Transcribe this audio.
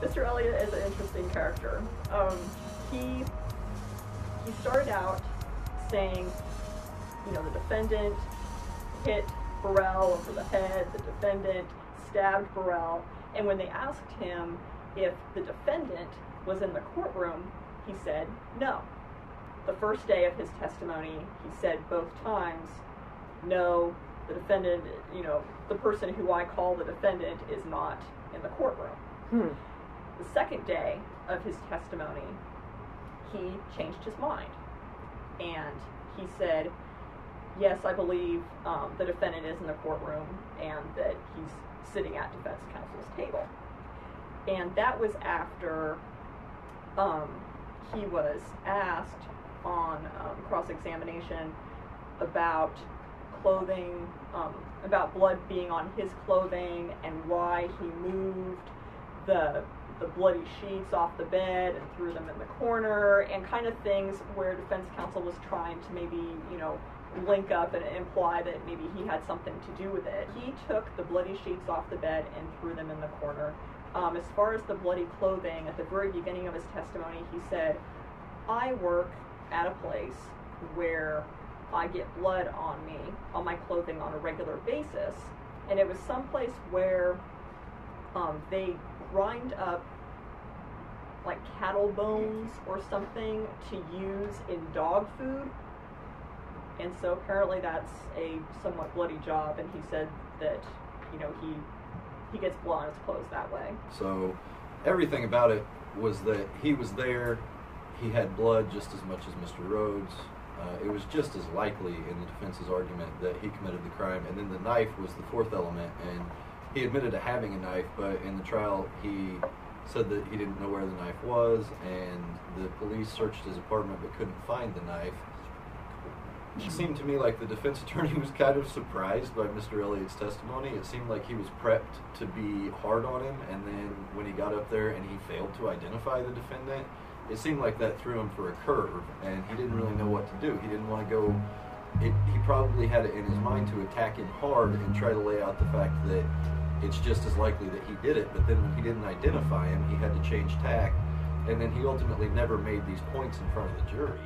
Mr. Elliott is an interesting character. He started out saying, you know, the defendant hit Burrell over the head, the defendant stabbed Burrell, and when they asked him if the defendant was in the courtroom, he said no. The first day of his testimony, he said both times, no, the defendant, you know, the person who I call the defendant is not in the courtroom. The second day of his testimony, he changed his mind, and he said, yes, I believe the defendant is in the courtroom and that he's sitting at defense counsel's table. And that was after he was asked on cross-examination about clothing, about blood being on his clothing and why he moved the bloody sheets off the bed and threw them in the corner, and kind of things where defense counsel was trying to maybe, you know, link up and imply that maybe he had something to do with it. He took the bloody sheets off the bed and threw them in the corner. As far as the bloody clothing, at the very beginning of his testimony, he said, I work at a place where I get blood on me, on my clothing on a regular basis, and it was someplace where they grind up like cattle bones or something to use in dog food, and so apparently that's a somewhat bloody job, and he said that, you know, he gets blood on his clothes that way. So everything about it was that he was there, he had blood just as much as Mr. Rhodes. It was just as likely in the defense's argument that he committed the crime, and then the knife was the fourth element, and he admitted to having a knife, but in the trial he said that he didn't know where the knife was, and the police searched his apartment but couldn't find the knife. It seemed to me like the defense attorney was kind of surprised by Mr. Elliott's testimony. It seemed like he was prepped to be hard on him, and then when he got up there and he failed to identify the defendant, it seemed like that threw him for a curve, and he didn't really know what to do. He didn't want to go... He probably had it in his mind to attack him hard and try to lay out the fact that it's just as likely that he did it, but then when he didn't identify him, he had to change tack, and then he ultimately never made these points in front of the jury.